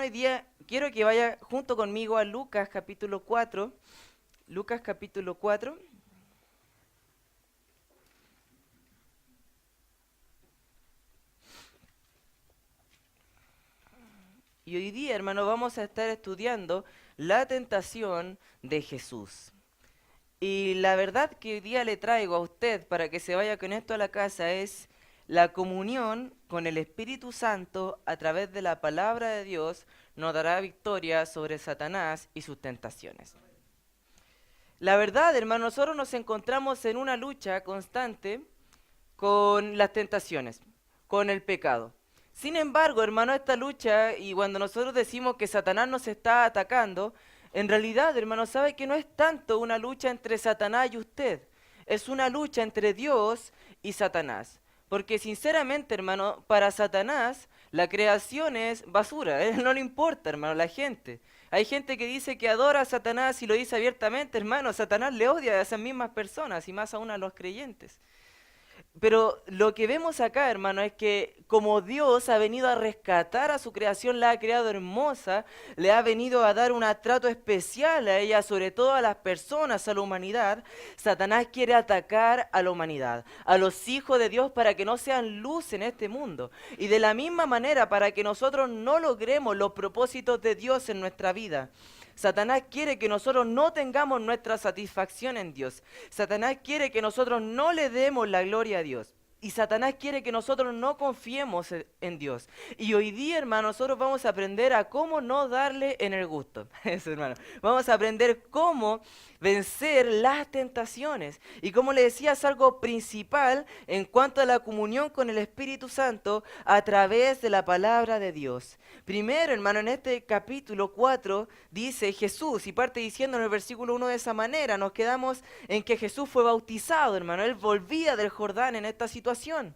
hermano, hoy día quiero que vaya junto conmigo a Lucas capítulo 4. Lucas capítulo 4. Y hoy día, hermano, vamos a estar estudiando la tentación de Jesús. Y la verdad que hoy día le traigo a usted para que se vaya con esto a la casa es la comunión con el Espíritu Santo a través de la palabra de Dios nos dará victoria sobre Satanás y sus tentaciones. La verdad, hermano, nosotros nos encontramos en una lucha constante con las tentaciones, con el pecado. Sin embargo, hermano, esta lucha, y cuando nosotros decimos que Satanás nos está atacando, en realidad, hermano, sabe que no es tanto una lucha entre Satanás y usted, es una lucha entre Dios y Satanás. Porque sinceramente, hermano, para Satanás la creación es basura, a él no le importa, hermano, la gente. Hay gente que dice que adora a Satanás y lo dice abiertamente, hermano, Satanás le odia a esas mismas personas y más aún a los creyentes. Pero lo que vemos acá, hermano, es que como Dios ha venido a rescatar a su creación, la ha creado hermosa, le ha venido a dar un trato especial a ella, sobre todo a las personas, a la humanidad, Satanás quiere atacar a la humanidad, a los hijos de Dios para que no sean luz en este mundo. Y de la misma manera, para que nosotros no logremos los propósitos de Dios en nuestra vida. Satanás quiere que nosotros no tengamos nuestra satisfacción en Dios. Satanás quiere que nosotros no le demos la gloria a Dios. Y Satanás quiere que nosotros no confiemos en Dios. Y hoy día, hermano, nosotros vamos a aprender a cómo no darle en el gusto. Eso, hermano. Vamos a aprender cómo vencer las tentaciones. Y como le decía, es algo principal en cuanto a la comunión con el Espíritu Santo a través de la palabra de Dios. Primero, hermano, en este capítulo 4 dice Jesús, y parte diciendo en el versículo 1 de esa manera, nos quedamos en que Jesús fue bautizado, hermano, él volvía del Jordán en esta situación.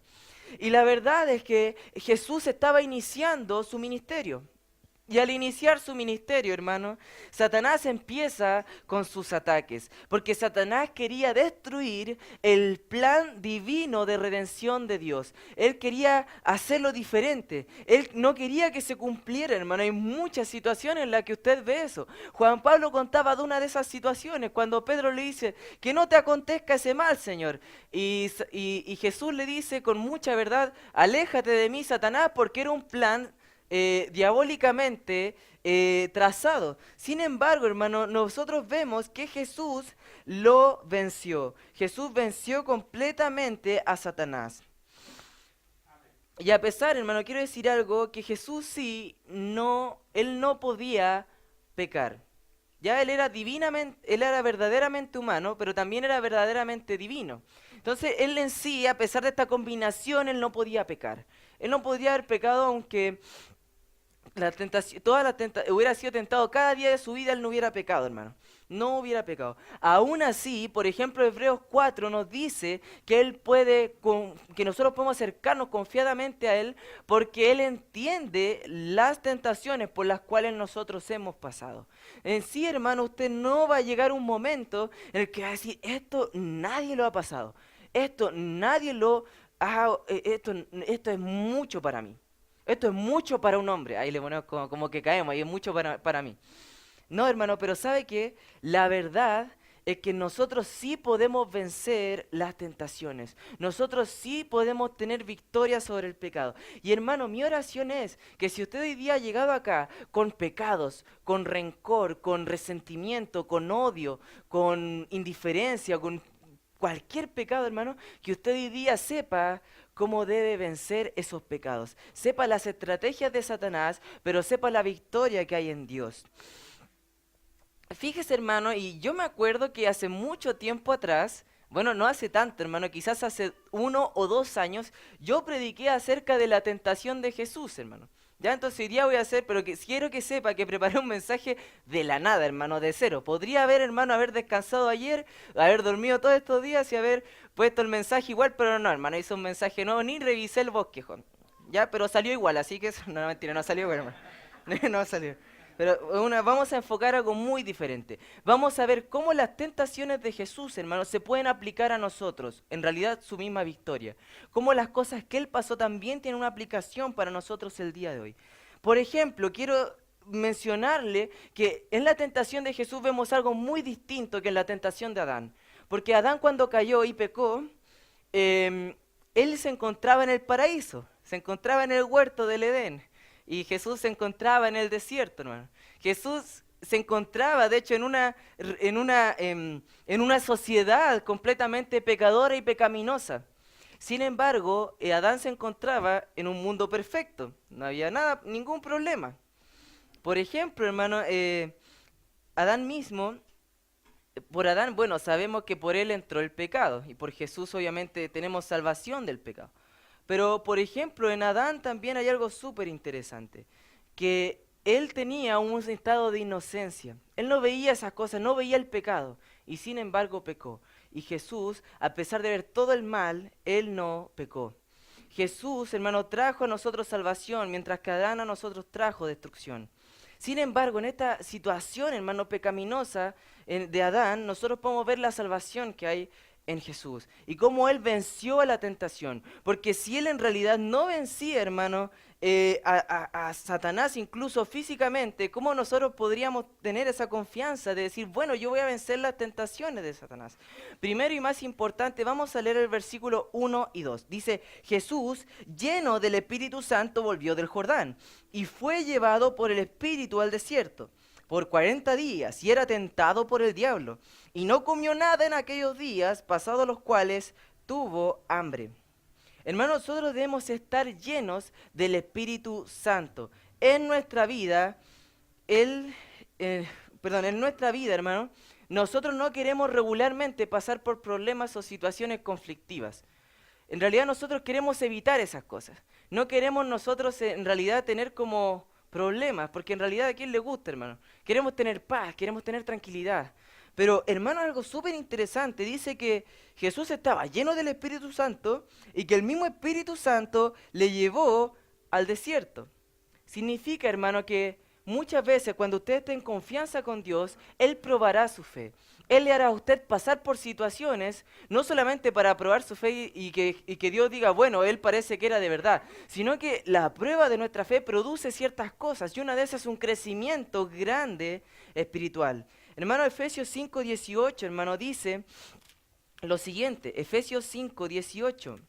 Y la verdad es que Jesús estaba iniciando su ministerio. Y al iniciar su ministerio, hermano, Satanás empieza con sus ataques, porque Satanás quería destruir el plan divino de redención de Dios. Él quería hacerlo diferente. Él no quería que se cumpliera, hermano. Hay muchas situaciones en las que usted ve eso. Juan Pablo contaba de una de esas situaciones, cuando Pedro le dice, que no te acontezca ese mal, Señor. Y Jesús le dice con mucha verdad, aléjate de mí, Satanás, porque era un plan diabólicamente trazado. Sin embargo, hermano, nosotros vemos que Jesús lo venció. Jesús venció completamente a Satanás. Y a pesar, hermano, quiero decir algo, que Jesús él no podía pecar. Ya él era divinamente, él era verdaderamente humano, pero también era verdaderamente divino. Entonces, él en sí, a pesar de esta combinación, él no podía pecar. Él no podía haber pecado aunque la tentación, hubiera sido tentado cada día de su vida, él no hubiera pecado, hermano. No hubiera pecado. Aún así, por ejemplo, Hebreos 4 nos dice que él que nosotros podemos acercarnos confiadamente a él porque él entiende las tentaciones por las cuales nosotros hemos pasado. En sí, hermano, usted no va a llegar un momento en el que va a decir, esto nadie lo ha pasado. Esto nadie lo ha, esto es mucho para mí. Esto es mucho para un hombre. Ahí le ponemos como que caemos, ahí es mucho para mí. No, hermano, pero ¿sabe qué? La verdad es que nosotros sí podemos vencer las tentaciones. Nosotros sí podemos tener victoria sobre el pecado. Y hermano, mi oración es que si usted hoy día ha llegado acá con pecados, con rencor, con resentimiento, con odio, con indiferencia, con cualquier pecado, hermano, que usted hoy día sepa cómo debe vencer esos pecados. Sepa las estrategias de Satanás, pero sepa la victoria que hay en Dios. Fíjese, hermano, y yo me acuerdo que hace mucho tiempo atrás, bueno, no hace tanto, hermano, quizás hace 1 o 2 años, yo prediqué acerca de la tentación de Jesús, hermano. Ya, entonces hoy día voy a hacer, pero quiero que sepa que preparé un mensaje de la nada, hermano, de cero. Podría haber, hermano, haber descansado ayer, haber dormido todos estos días y haber puesto el mensaje igual, pero no, hermano, hice un mensaje nuevo, ni revisé el bosquejón. Ya, pero salió igual, así que no, mentira, no salió igual, hermano. No salió. Pero vamos a enfocar algo muy diferente. Vamos a ver cómo las tentaciones de Jesús, hermanos, se pueden aplicar a nosotros. En realidad, su misma victoria. Cómo las cosas que Él pasó también tienen una aplicación para nosotros el día de hoy. Por ejemplo, quiero mencionarle que en la tentación de Jesús vemos algo muy distinto que en la tentación de Adán. Porque Adán cuando cayó y pecó, él se encontraba en el paraíso, se encontraba en el huerto del Edén. Y Jesús se encontraba en el desierto, hermano. Jesús se encontraba, de hecho, en una sociedad completamente pecadora y pecaminosa. Sin embargo, Adán se encontraba en un mundo perfecto, no había nada, ningún problema. Por ejemplo, hermano, Adán mismo, por Adán, bueno, sabemos que por él entró el pecado y por Jesús obviamente tenemos salvación del pecado. Pero, por ejemplo, en Adán también hay algo súper interesante, que él tenía un estado de inocencia. Él no veía esas cosas, no veía el pecado y sin embargo pecó. Y Jesús, a pesar de ver todo el mal, él no pecó. Jesús, hermano, trajo a nosotros salvación, mientras que Adán a nosotros trajo destrucción. Sin embargo, en esta situación, hermano, pecaminosa de Adán, nosotros podemos ver la salvación que hay en Jesús y cómo Él venció a la tentación. Porque si Él en realidad no vencía, hermano, a Satanás incluso físicamente, ¿cómo nosotros podríamos tener esa confianza de decir, bueno, yo voy a vencer las tentaciones de Satanás? Primero y más importante, vamos a leer el versículo 1 y 2. Dice, Jesús, lleno del Espíritu Santo, volvió del Jordán y fue llevado por el Espíritu al desierto por 40 días y era tentado por el diablo. Y no comió nada en aquellos días, pasados los cuales tuvo hambre. Hermanos, nosotros debemos estar llenos del Espíritu Santo. En nuestra vida, en nuestra vida, hermano, nosotros no queremos regularmente pasar por problemas o situaciones conflictivas. En realidad nosotros queremos evitar esas cosas. No queremos nosotros en realidad tener como problemas, porque en realidad a quién le gusta, hermano. Queremos tener paz, queremos tener tranquilidad. Pero, hermano, algo súper interesante, dice que Jesús estaba lleno del Espíritu Santo y que el mismo Espíritu Santo le llevó al desierto. Significa, hermano, que muchas veces cuando usted esté en confianza con Dios, Él probará su fe. Él le hará a usted pasar por situaciones, no solamente para probar su fe y que Dios diga, bueno, Él parece que era de verdad, sino que la prueba de nuestra fe produce ciertas cosas y una de esas es un crecimiento grande espiritual. Hermano, Efesios 5:18, hermano, dice lo siguiente, Efesios 5:18,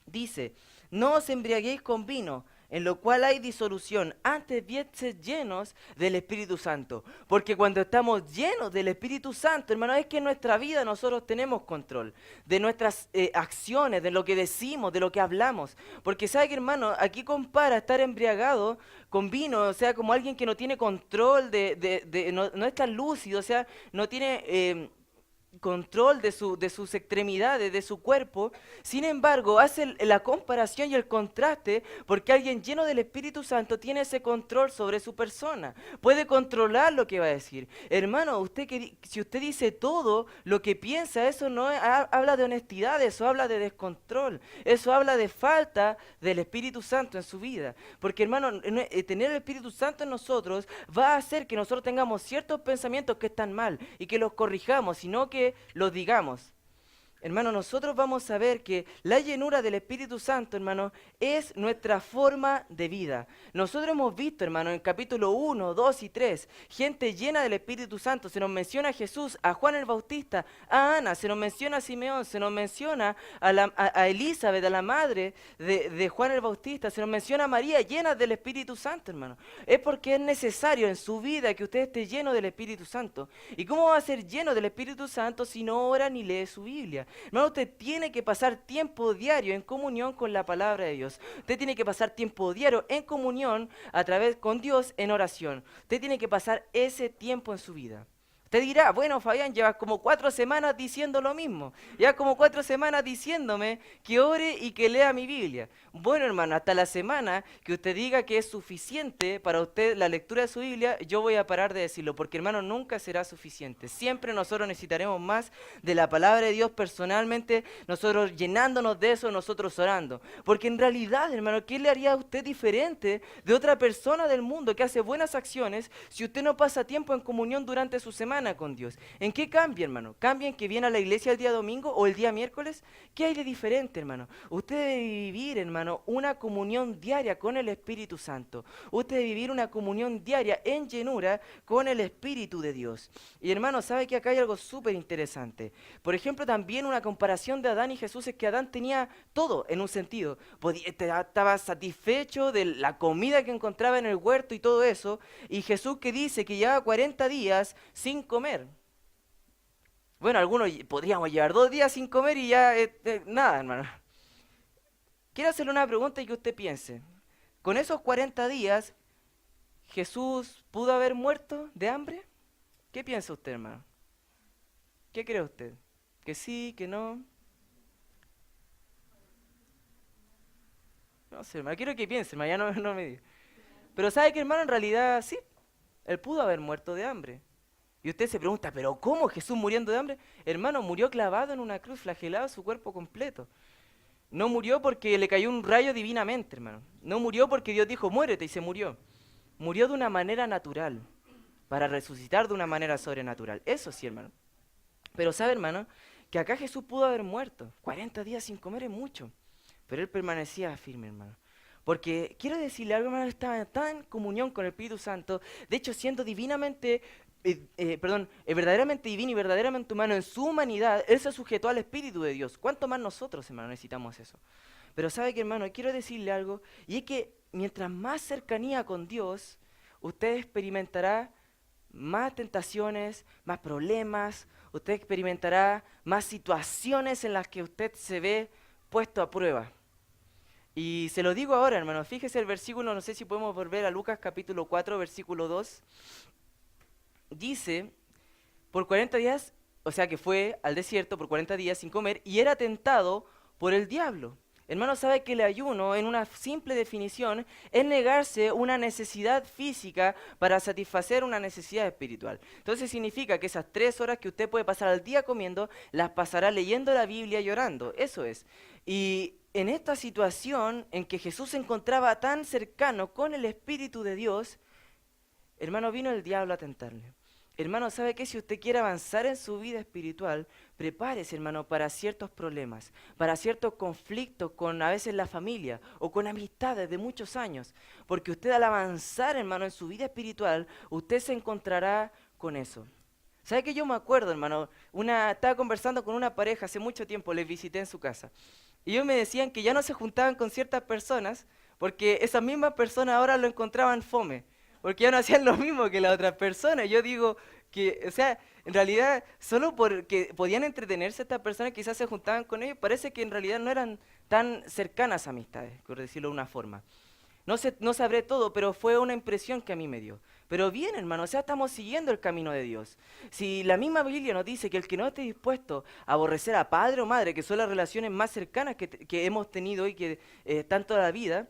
dice, no os embriaguéis con vino, en lo cual hay disolución, antes bien sed llenos del Espíritu Santo. Porque cuando estamos llenos del Espíritu Santo, hermano, es que en nuestra vida nosotros tenemos control de nuestras acciones, de lo que decimos, de lo que hablamos. Porque sabe que, hermano, aquí compara estar embriagado con vino, o sea, como alguien que no tiene control, no está lúcido, o sea, no tiene control de sus extremidades, de su cuerpo. Sin embargo, hace la comparación y el contraste porque alguien lleno del Espíritu Santo tiene ese control sobre su persona, puede controlar lo que va a decir. Hermano, si usted dice todo lo que piensa, eso no habla de honestidad, eso habla de descontrol, eso habla de falta del Espíritu Santo en su vida. Porque, hermano, tener el Espíritu Santo en nosotros va a hacer que nosotros tengamos ciertos pensamientos que están mal y que los corrijamos, sino que lo digamos. Hermano, nosotros vamos a ver que la llenura del Espíritu Santo, hermano, es nuestra forma de vida. Nosotros hemos visto, hermano, en capítulo 1, 2 y 3, gente llena del Espíritu Santo. Se nos menciona a Jesús, a Juan el Bautista, a Ana, se nos menciona a Simeón, se nos menciona a Elizabeth, a la madre de Juan el Bautista, se nos menciona a María, llena del Espíritu Santo, hermano. Es porque es necesario en su vida que usted esté lleno del Espíritu Santo. ¿Y cómo va a ser lleno del Espíritu Santo si no ora ni lee su Biblia? Hermano, usted tiene que pasar tiempo diario en comunión con la palabra de Dios. Usted tiene que pasar tiempo diario en comunión a través con Dios en oración. Usted tiene que pasar ese tiempo en su vida. Usted dirá, bueno, Fabián, llevas como 4 semanas diciendo lo mismo. Llevas como 4 semanas diciéndome que ore y que lea mi Biblia. Bueno, hermano, hasta la semana que usted diga que es suficiente para usted la lectura de su Biblia, yo voy a parar de decirlo, porque, hermano, nunca será suficiente. Siempre nosotros necesitaremos más de la palabra de Dios personalmente, nosotros llenándonos de eso, nosotros orando. Porque en realidad, hermano, ¿qué le haría a usted diferente de otra persona del mundo que hace buenas acciones si usted no pasa tiempo en comunión durante su semana? cercana con Dios. ¿En qué cambia, hermano? ¿Cambia en que viene a la iglesia el día domingo o el día miércoles? ¿Qué hay de diferente, hermano? Usted debe vivir, hermano, una comunión diaria con el Espíritu Santo. Usted debe vivir una comunión diaria en llenura con el Espíritu de Dios. Y hermano, ¿sabe que acá hay algo súper interesante? Por ejemplo, también una comparación de Adán y Jesús es que Adán tenía todo en un sentido. Estaba satisfecho de la comida que encontraba en el huerto y todo eso. Y Jesús que dice que llevaba 40 días sin comer. Bueno, algunos podríamos llevar 2 días sin comer y ya nada, hermano. Quiero hacerle una pregunta y que usted piense. Con esos 40 días, ¿Jesús pudo haber muerto de hambre? ¿Qué piensa usted, hermano? ¿Qué cree usted? ¿Que sí, que no? No sé, hermano, quiero que piense, hermano, ya no me diga. Pero ¿sabe qué, hermano? En realidad sí, él pudo haber muerto de hambre. Y usted se pregunta, ¿pero cómo Jesús muriendo de hambre? Hermano, murió clavado en una cruz, flagelado su cuerpo completo. No murió porque le cayó un rayo divinamente, hermano. No murió porque Dios dijo, muérete y se murió. Murió de una manera natural, para resucitar de una manera sobrenatural. Eso sí, hermano. Pero sabe, hermano, que acá Jesús pudo haber muerto. 40 días sin comer es mucho. Pero él permanecía firme, hermano. Porque quiero decirle algo, hermano, estaba tan en comunión con el Espíritu Santo, de hecho siendo verdaderamente divino y verdaderamente humano en su humanidad, él se sujetó al Espíritu de Dios. ¿Cuánto más nosotros, hermano, necesitamos eso? Pero sabe que, hermano, quiero decirle algo, y es que mientras más cercanía con Dios, usted experimentará más tentaciones, más problemas, usted experimentará más situaciones en las que usted se ve puesto a prueba. Y se lo digo ahora, hermano, fíjese el versículo, no sé si podemos volver a Lucas capítulo 4, versículo 2. Dice, por 40 días, o sea que fue al desierto por 40 días sin comer y era tentado por el diablo. Hermano, sabe que el ayuno, en una simple definición, es negarse una necesidad física para satisfacer una necesidad espiritual. Entonces significa que esas 3 horas que usted puede pasar al día comiendo, las pasará leyendo la Biblia y orando. Eso es. Y en esta situación en que Jesús se encontraba tan cercano con el Espíritu de Dios, hermano, vino el diablo a tentarle. Hermano, ¿sabe qué? Si usted quiere avanzar en su vida espiritual, prepárese, hermano, para ciertos problemas, para ciertos conflictos con a veces la familia o con amistades de muchos años. Porque usted al avanzar, hermano, en su vida espiritual, usted se encontrará con eso. ¿Sabe qué? Yo me acuerdo, hermano, estaba conversando con una pareja hace mucho tiempo, les visité en su casa. Y ellos me decían que ya no se juntaban con ciertas personas porque esas mismas personas ahora lo encontraban fome porque ya no hacían lo mismo que las otras personas. Yo digo que, o sea, en realidad, solo porque podían entretenerse estas personas, quizás se juntaban con ellos, parece que en realidad no eran tan cercanas amistades, por decirlo de una forma. No sabré todo, pero fue una impresión que a mí me dio. Pero bien, hermano, o sea, estamos siguiendo el camino de Dios. Si la misma Biblia nos dice que el que no esté dispuesto a aborrecer a padre o madre, que son las relaciones más cercanas que hemos tenido y que están toda la vida,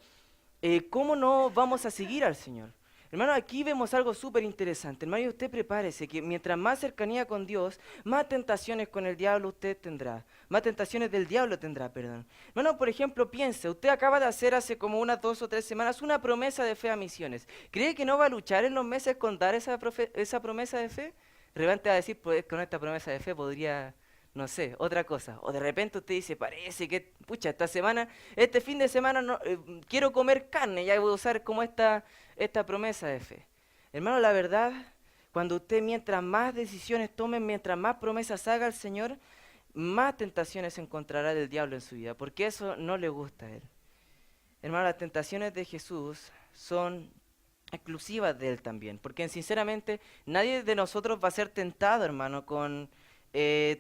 ¿cómo no vamos a seguir al Señor? Hermano, aquí vemos algo súper interesante. Hermano, y usted prepárese que mientras más cercanía con Dios, más tentaciones con el diablo usted tendrá. Más tentaciones del diablo tendrá, perdón. Hermano, por ejemplo, piense, usted acaba de hacer hace como unas 2 o 3 semanas una promesa de fe a misiones. ¿Cree que no va a luchar en los meses con dar esa promesa de fe? De repente va a decir, pues con esta promesa de fe podría, no sé, otra cosa. O de repente usted dice, parece que, pucha, este fin de semana no, quiero comer carne, ya voy a usar como esta promesa de fe. Hermano, la verdad, cuando usted mientras más decisiones tome, mientras más promesas haga al Señor, más tentaciones encontrará del diablo en su vida, porque eso no le gusta a Él. Hermano, las tentaciones de Jesús son exclusivas de Él también, porque sinceramente nadie de nosotros va a ser tentado, hermano, con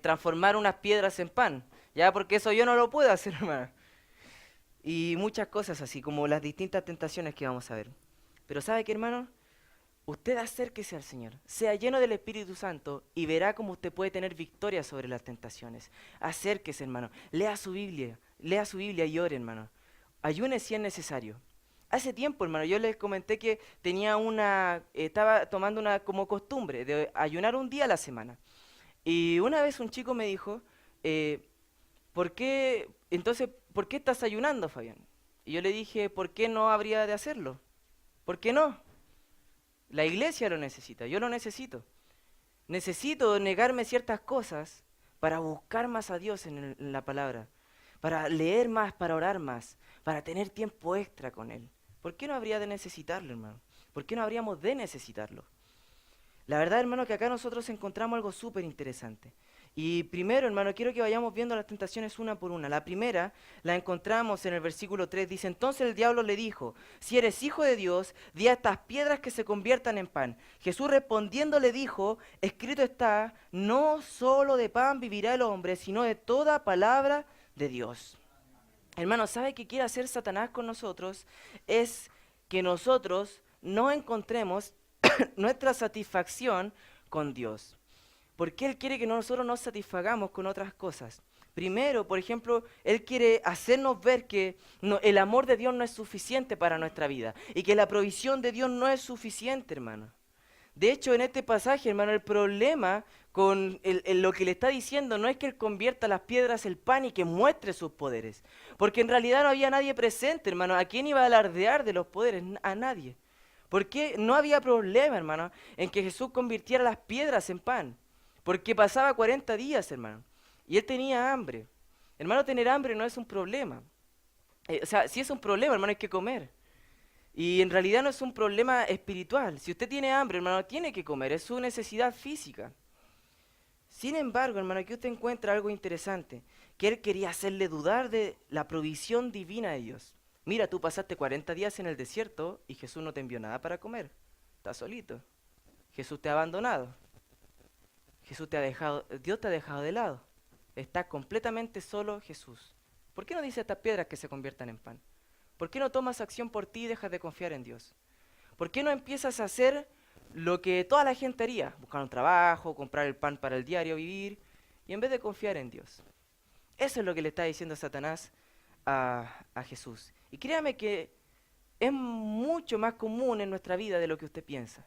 transformar unas piedras en pan, ya, porque eso yo no lo puedo hacer, hermano. Y muchas cosas así, como las distintas tentaciones que vamos a ver. Pero ¿sabe qué, hermano? Usted acérquese al Señor, sea lleno del Espíritu Santo y verá cómo usted puede tener victoria sobre las tentaciones. Acérquese, hermano, lea su Biblia y ore, hermano. Ayune si es necesario. Hace tiempo, hermano, yo les comenté que estaba tomando una como costumbre de ayunar un día a la semana. Y una vez un chico me dijo, ¿por qué estás ayunando, Fabián? Y yo le dije, ¿por qué no habría de hacerlo? ¿Por qué no? La iglesia lo necesita, yo lo necesito. Necesito negarme ciertas cosas para buscar más a Dios en la palabra, para leer más, para orar más, para tener tiempo extra con Él. ¿Por qué no habría de necesitarlo, hermano? ¿Por qué no habríamos de necesitarlo? La verdad, hermano, que acá nosotros encontramos algo súper interesante. Y primero, hermano, quiero que vayamos viendo las tentaciones una por una. La primera la encontramos en el versículo 3. Dice, entonces el diablo le dijo, si eres hijo de Dios, di a estas piedras que se conviertan en pan. Jesús respondiendo le dijo, escrito está, no solo de pan vivirá el hombre, sino de toda palabra de Dios. Hermano, ¿sabe qué quiere hacer Satanás con nosotros? Es que nosotros no encontremos nuestra satisfacción con Dios. Porque Él quiere que nosotros nos satisfagamos con otras cosas. Primero, por ejemplo, Él quiere hacernos ver que el amor de Dios no es suficiente para nuestra vida y que la provisión de Dios no es suficiente, hermano. De hecho, en este pasaje, hermano, el problema con lo que le está diciendo no es que Él convierta las piedras en pan y que muestre sus poderes. Porque en realidad no había nadie presente, hermano. ¿A quién iba a alardear de los poderes? A nadie. Porque no había problema, hermano, en que Jesús convirtiera las piedras en pan. Porque pasaba 40 días, hermano. Y Él tenía hambre. Hermano, tener hambre no es un problema. O sea, sí es un problema, hermano, hay que comer. Y en realidad no es un problema espiritual. Si usted tiene hambre, hermano, tiene que comer, es su necesidad física. Sin embargo, hermano, aquí usted encuentra algo interesante, que Él quería hacerle dudar de la provisión divina de Dios. Mira, tú pasaste 40 días en el desierto y Jesús no te envió nada para comer. Estás solito. Jesús te ha abandonado. Jesús te ha dejado, Dios te ha dejado de lado. Está completamente solo Jesús. ¿Por qué no dice a estas piedras que se conviertan en pan? ¿Por qué no tomas acción por ti y dejas de confiar en Dios? ¿Por qué no empiezas a hacer lo que toda la gente haría? Buscar un trabajo, comprar el pan para el diario vivir, y en vez de confiar en Dios. Eso es lo que le está diciendo Satanás a Jesús. Y créame que es mucho más común en nuestra vida de lo que usted piensa.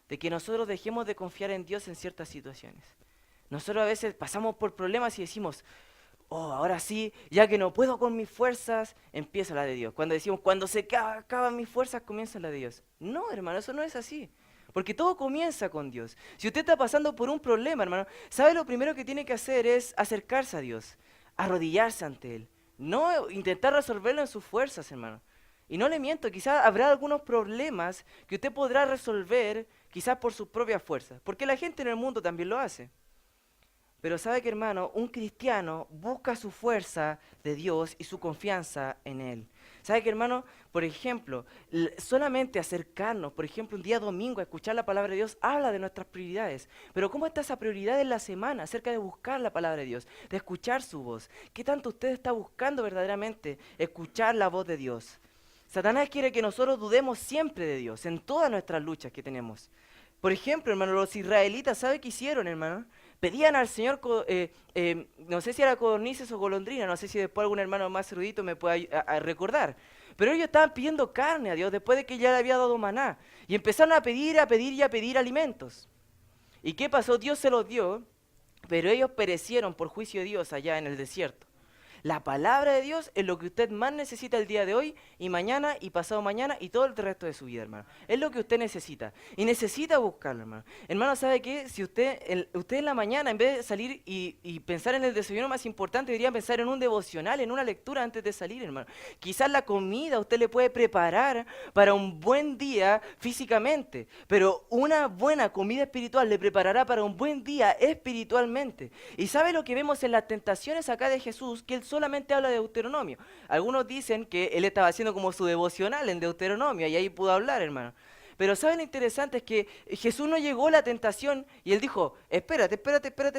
De que nosotros dejemos de confiar en Dios en ciertas situaciones. Nosotros a veces pasamos por problemas y decimos, oh, ahora sí, ya que no puedo con mis fuerzas, empieza la de Dios. Cuando decimos, cuando se acaban mis fuerzas, comienza la de Dios. No, hermano, eso no es así. Porque todo comienza con Dios. Si usted está pasando por un problema, hermano, ¿sabe lo primero que tiene que hacer es acercarse a Dios, arrodillarse ante Él? No intentar resolverlo en sus fuerzas, hermano. Y no le miento, quizás habrá algunos problemas que usted podrá resolver quizás por sus propias fuerzas. Porque la gente en el mundo también lo hace. Pero sabe que, hermano, un cristiano busca su fuerza de Dios y su confianza en Él. Sabe que, hermano, por ejemplo, solamente acercarnos, por ejemplo, un día domingo a escuchar la palabra de Dios, habla de nuestras prioridades. Pero ¿cómo está esa prioridad en la semana acerca de buscar la palabra de Dios, de escuchar su voz? ¿Qué tanto usted está buscando verdaderamente escuchar la voz de Dios? Satanás quiere que nosotros dudemos siempre de Dios, en todas nuestras luchas que tenemos. Por ejemplo, hermano, los israelitas, ¿sabe qué hicieron, hermano? Pedían al Señor, no sé si era codornices o golondrina, no sé si después algún hermano más erudito me pueda a recordar. Pero ellos estaban pidiendo carne a Dios después de que ya le había dado maná. Y empezaron a pedir, a pedir y a pedir alimentos. ¿Y qué pasó? Dios se los dio, pero ellos perecieron por juicio de Dios allá en el desierto. La palabra de Dios es lo que usted más necesita el día de hoy y mañana y pasado mañana y todo el resto de su vida, hermano. Es lo que usted necesita. Y necesita buscarlo, hermano. Hermano, ¿sabe qué? Si usted en la mañana, en vez de salir y pensar en el desayuno más importante, debería pensar en un devocional, en una lectura antes de salir, hermano. Quizás la comida usted le puede preparar para un buen día físicamente, pero una buena comida espiritual le preparará para un buen día espiritualmente. ¿Y sabe lo que vemos en las tentaciones acá de Jesús? Que Él solamente habla de Deuteronomio. Algunos dicen que Él estaba haciendo como su devocional en Deuteronomio y ahí pudo hablar, hermano. Pero ¿saben lo interesante? Es que Jesús no llegó a la tentación y Él dijo, espérate,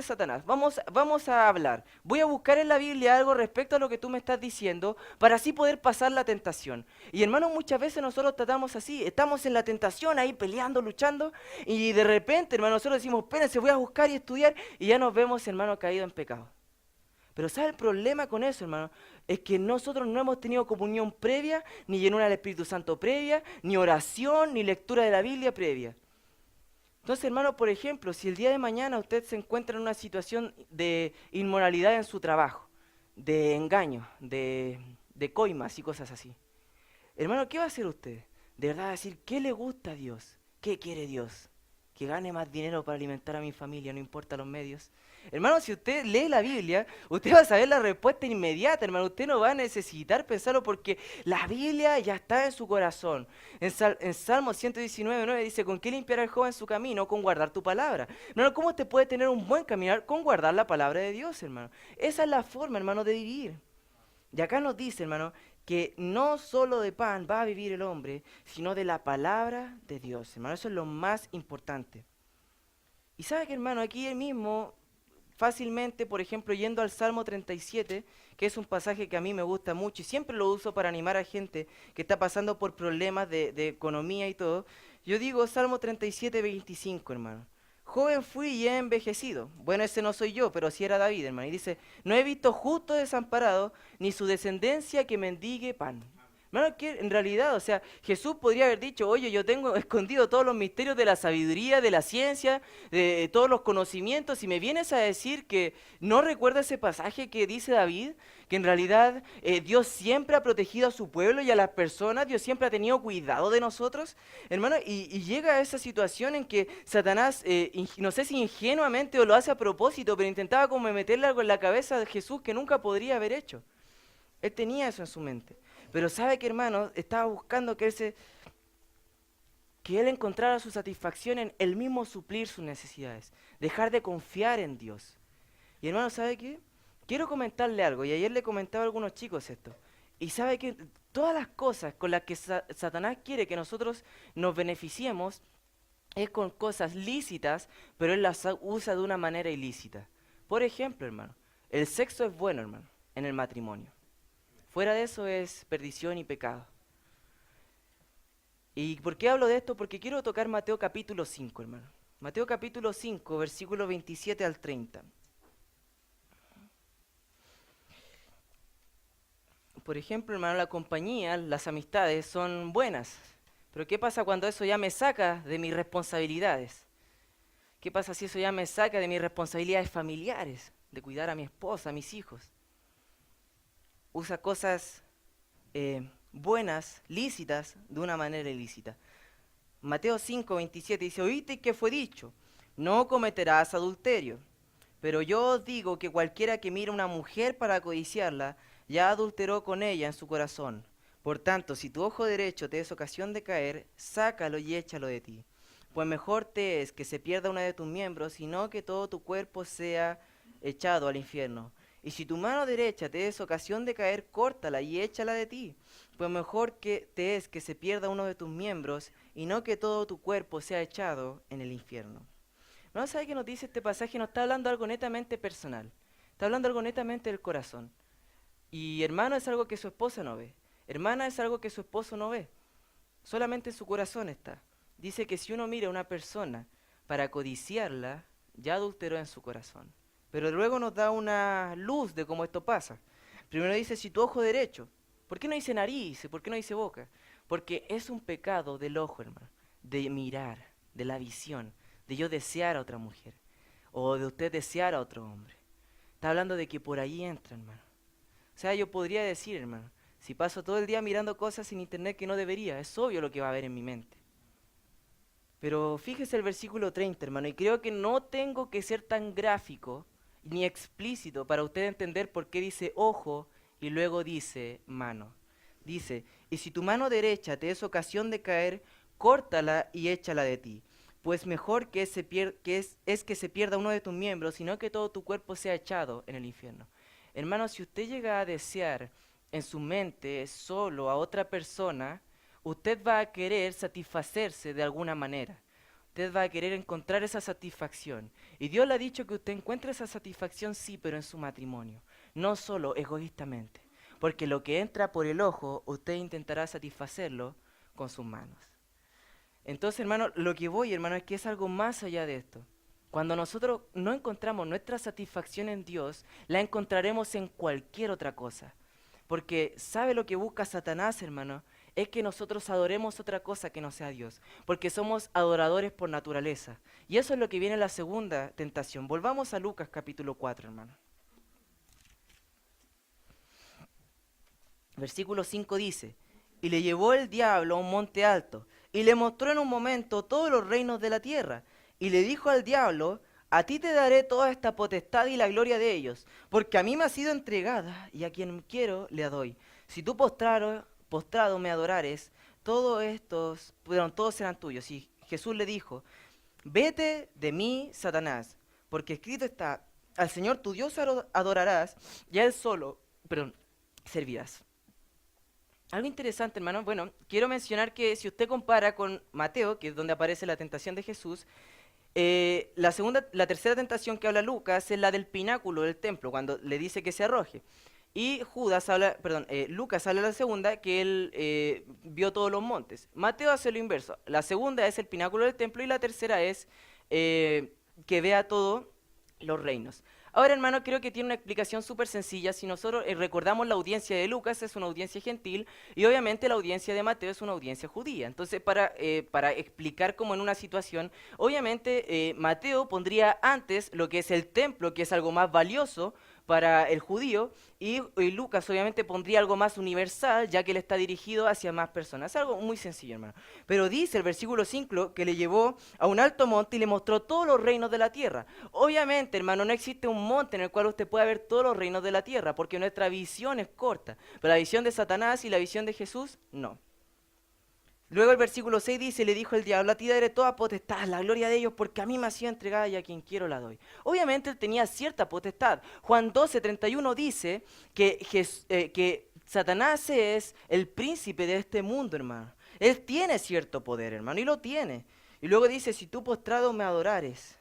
Satanás, vamos a hablar. Voy a buscar en la Biblia algo respecto a lo que tú me estás diciendo para así poder pasar la tentación. Y hermano, muchas veces nosotros tratamos así, estamos en la tentación ahí peleando, luchando y de repente, hermano, nosotros decimos, espérense, voy a buscar y estudiar y ya nos vemos, hermano, caído en pecado. Pero ¿sabe el problema con eso, hermano? Es que nosotros no hemos tenido comunión previa, ni llenura del Espíritu Santo previa, ni oración, ni lectura de la Biblia previa. Entonces, hermano, por ejemplo, si el día de mañana usted se encuentra en una situación de inmoralidad en su trabajo, de engaño, de coimas y cosas así, hermano, ¿qué va a hacer usted? De verdad, decir, ¿qué le gusta a Dios? ¿Qué quiere Dios? que gane más dinero para alimentar a mi familia, no importa los medios. Hermano, si usted lee la Biblia, usted va a saber la respuesta inmediata, hermano. Usted no va a necesitar pensarlo porque la Biblia ya está en su corazón. En Salmo 119:9 dice, ¿con qué limpiará el joven su camino? Con guardar tu palabra. Hermano, ¿cómo usted puede tener un buen caminar? Con guardar la palabra de Dios, hermano. Esa es la forma, hermano, de vivir. Y acá nos dice, hermano, que no solo de pan va a vivir el hombre, sino de la palabra de Dios, hermano. Eso es lo más importante. Y sabe que, hermano, aquí mismo, fácilmente, por ejemplo, yendo al Salmo 37, que es un pasaje que a mí me gusta mucho y siempre lo uso para animar a gente que está pasando por problemas de economía y todo, yo digo Salmo 37:25, hermano. Joven fui y he envejecido. Bueno, ese no soy yo, pero sí era David, hermano. Y dice, no he visto justo desamparado, ni su descendencia que mendigue pan. Hermano, que en realidad, o sea, Jesús podría haber dicho, oye, yo tengo escondido todos los misterios de la sabiduría, de la ciencia, de todos los conocimientos, y me vienes a decir que no recuerda ese pasaje que dice David, que en realidad Dios siempre ha protegido a su pueblo y a las personas, Dios siempre ha tenido cuidado de nosotros, hermano, y llega a esa situación en que Satanás, no sé si ingenuamente o lo hace a propósito, pero intentaba como meterle algo en la cabeza de Jesús que nunca podría haber hecho. Él tenía eso en su mente. Pero sabe que, hermano, estaba buscando que él encontrara su satisfacción en él mismo suplir sus necesidades. Dejar de confiar en Dios. Y hermano, ¿sabe qué? Quiero comentarle algo, y ayer le comentaba a algunos chicos esto. Y sabe que todas las cosas con las que Satanás quiere que nosotros nos beneficiemos es con cosas lícitas, pero él las usa de una manera ilícita. Por ejemplo, hermano, el sexo es bueno, hermano, en el matrimonio. Fuera de eso es perdición y pecado. ¿Y por qué hablo de esto? Porque quiero tocar Mateo capítulo 5, hermano. Mateo capítulo 5, versículo 27 al 30. Por ejemplo, hermano, la compañía, las amistades son buenas. Pero ¿qué pasa cuando eso ya me saca de mis responsabilidades? ¿Qué pasa si eso ya me saca de mis responsabilidades familiares? De cuidar a mi esposa, a mis hijos. Usa cosas buenas, lícitas, de una manera ilícita. Mateo 5:27 dice, oíste que fue dicho, no cometerás adulterio. Pero yo os digo que cualquiera que mira a una mujer para codiciarla, ya adulteró con ella en su corazón. Por tanto, si tu ojo derecho te es ocasión de caer, sácalo y échalo de ti. Pues mejor te es que se pierda una de tus miembros, sino que todo tu cuerpo sea echado al infierno. Y si tu mano derecha te es ocasión de caer, córtala y échala de ti. Pues mejor que te es que se pierda uno de tus miembros, y no que todo tu cuerpo sea echado en el infierno. ¿No sabe qué nos dice este pasaje? Nos está hablando algo netamente personal. Está hablando algo netamente del corazón. Y hermano es algo que su esposa no ve. Hermana es algo que su esposo no ve. Solamente en su corazón está. Dice que si uno mira a una persona para codiciarla, ya adulteró en su corazón. Pero luego nos da una luz de cómo esto pasa. Primero dice, si tu ojo derecho. ¿Por qué no dice nariz? ¿Por qué no dice boca? Porque es un pecado del ojo, hermano. De mirar, de la visión, de yo desear a otra mujer. O de usted desear a otro hombre. Está hablando de que por ahí entra, hermano. O sea, yo podría decir, hermano, si paso todo el día mirando cosas en internet que no debería, es obvio lo que va a haber en mi mente. Pero fíjese el versículo 30, hermano, y creo que no tengo que ser tan gráfico ni explícito para usted entender por qué dice ojo y luego dice mano. Dice, y si tu mano derecha te es ocasión de caer, córtala y échala de ti. Pues mejor que es que se pierda uno de tus miembros, sino que todo tu cuerpo sea echado en el infierno. Hermano, si usted llega a desear en su mente solo a otra persona, usted va a querer satisfacerse de alguna manera. Usted va a querer encontrar esa satisfacción. Y Dios le ha dicho que usted encuentre esa satisfacción, sí, pero en su matrimonio. No solo egoístamente. Porque lo que entra por el ojo, usted intentará satisfacerlo con sus manos. Entonces, hermano, lo que voy, hermano, es que es algo más allá de esto. Cuando nosotros no encontramos nuestra satisfacción en Dios, la encontraremos en cualquier otra cosa. Porque ¿sabe lo que busca Satanás, hermano? Es que nosotros adoremos otra cosa que no sea Dios. Porque somos adoradores por naturaleza. Y eso es lo que viene en la segunda tentación. Volvamos a Lucas capítulo 4, hermano. Versículo 5 dice, y le llevó el diablo a un monte alto, y le mostró en un momento todos los reinos de la tierra, Y le dijo al diablo, a ti te daré toda esta potestad y la gloria de ellos, porque a mí me ha sido entregada y a quien quiero le doy. Si tú postrado me adorares, todos serán tuyos. Y Jesús le dijo, vete de mí, Satanás, porque escrito está, al Señor tu Dios adorarás y a Él solo, perdón, servirás. Algo interesante, hermano. Bueno, quiero mencionar que si usted compara con Mateo, que es donde aparece la tentación de Jesús, la tercera tentación que habla Lucas es la del pináculo del templo, cuando le dice que se arroje. Y Lucas habla de la segunda, que él vio todos los montes. Mateo hace lo inverso. La segunda es el pináculo del templo y la tercera es que vea todos los reinos. Ahora, hermano, creo que tiene una explicación súper sencilla. Si nosotros recordamos la audiencia de Lucas, es una audiencia gentil, y obviamente la audiencia de Mateo es una audiencia judía. Entonces, para explicar como en una situación, obviamente Mateo pondría antes lo que es el templo, que es algo más valioso para el judío, y Lucas obviamente pondría algo más universal, ya que él está dirigido hacia más personas. Es algo muy sencillo, hermano. Pero dice el versículo 5 que le llevó a un alto monte y le mostró todos los reinos de la tierra. Obviamente, hermano, no existe un monte en el cual usted pueda ver todos los reinos de la tierra, porque nuestra visión es corta. Pero la visión de Satanás y la visión de Jesús, no. Luego el versículo 6 dice, le dijo el diablo, a ti daré toda potestad, la gloria de ellos, porque a mí me ha sido entregada y a quien quiero la doy. Obviamente él tenía cierta potestad. Juan 12:31 dice que Satanás es el príncipe de este mundo, hermano. Él tiene cierto poder, hermano, y lo tiene. Y luego dice, si tú postrado me adorares.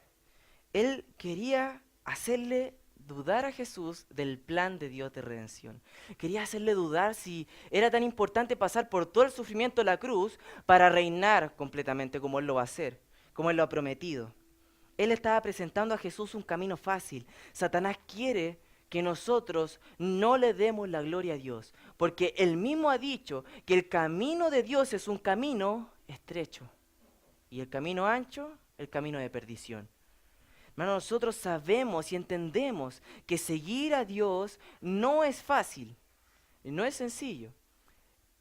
Él quería hacerle dudar a Jesús del plan de Dios de redención. Quería hacerle dudar si era tan importante pasar por todo el sufrimiento de la cruz para reinar completamente como Él lo va a hacer, como Él lo ha prometido. Él estaba presentando a Jesús un camino fácil. Satanás quiere que nosotros no le demos la gloria a Dios, porque Él mismo ha dicho que el camino de Dios es un camino estrecho y el camino ancho, el camino de perdición. Hermano, nosotros sabemos y entendemos que seguir a Dios no es fácil, no es sencillo.